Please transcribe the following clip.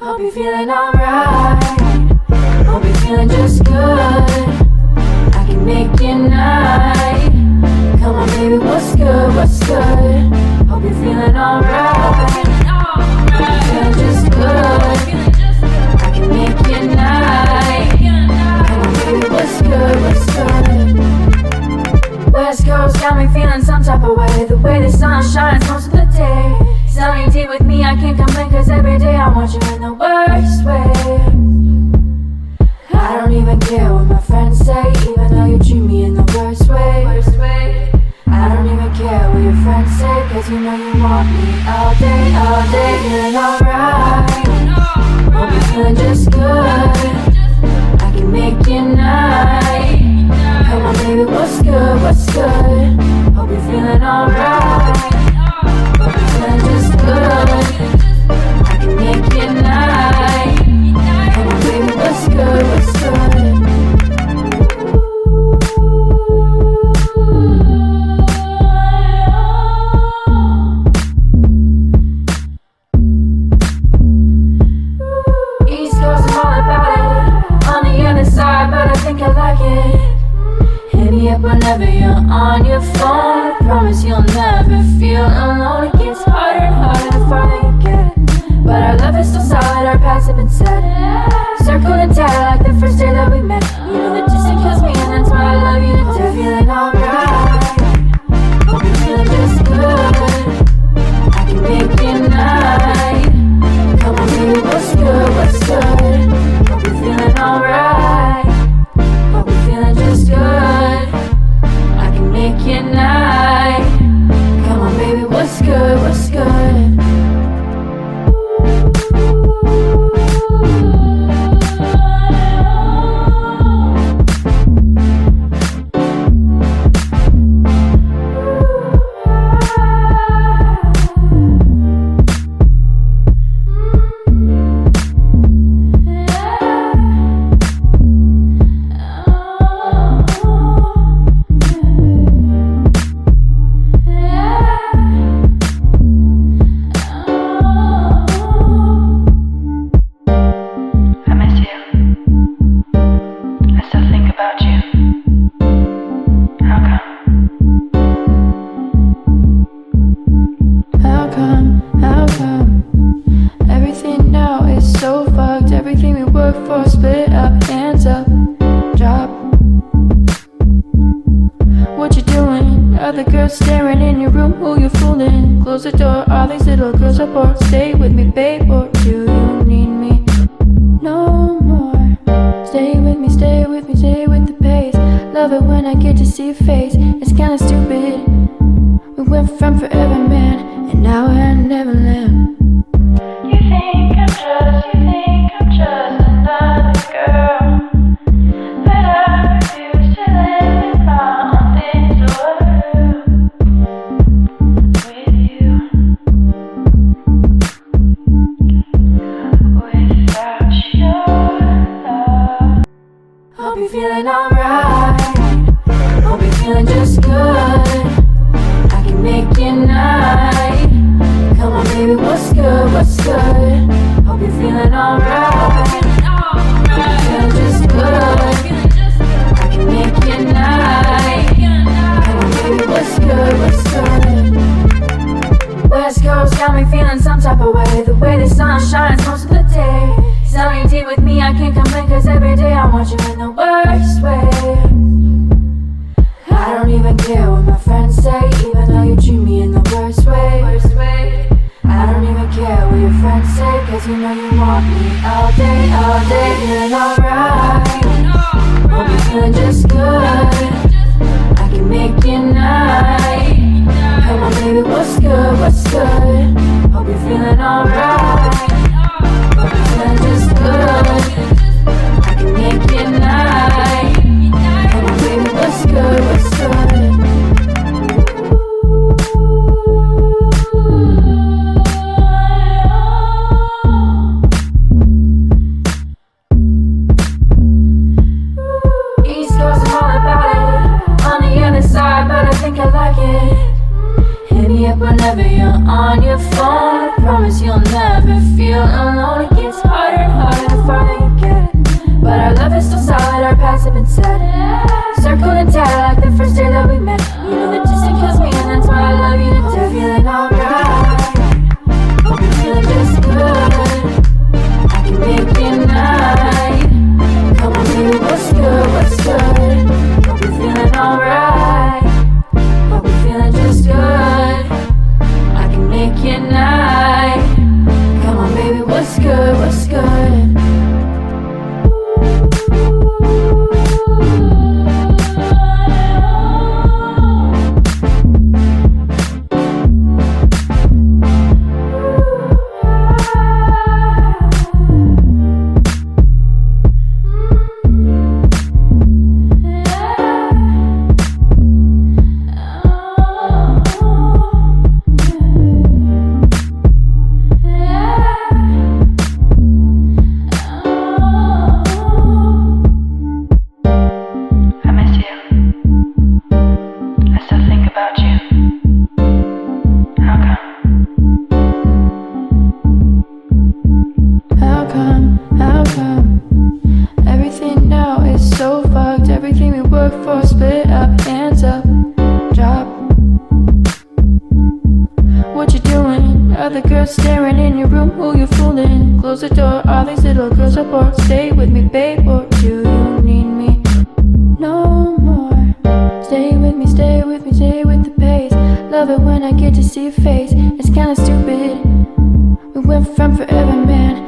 Hope you're feeling alright. Hope you're feeling just good. I can make your night. Come on baby, what's good, what's good? Hope you're feeling alright. Feeling just good. I can make your night. Come on baby, what's good, what's good? West Coast got me feeling some type of way. The way the sun shines most of the day. Sunny D with me, I can't complain, cause every day I want you in the worst way. I don't even care what my friends say, even though you treat me in the worst way. I don't even care what your friends say, cause you know you want me all day, feeling alright. Hope you're feeling just good. I can make your night. Come on baby, what's good, what's good? Hope you're feeling alright. Hope you're feeling just good. I can make your night. Come on baby, what's good, what's good? East Coast, I'm all about it. On the other side, but I think I like it. Hit me up whenever you're on your phone. I promise you'll never feel alone. It gets harder and harder the farther you get. But our love is still solid, our paths have been set. Circled and tied like the first day that we met. You know the distance kills me and that's why I love you to death. Feeling alright. Hope you're feeling just good. I can make your night. Come on baby, what's good, what's good? Hope you're feeling alright. Hope you're feeling just good. I can make your night. Come on baby, what's good, what's good? Hit me up whenever you're on your phone. I promise you'll never feel what's good, what's good? Love it when I get to see your face. It's kinda stupid. We went from forever, man,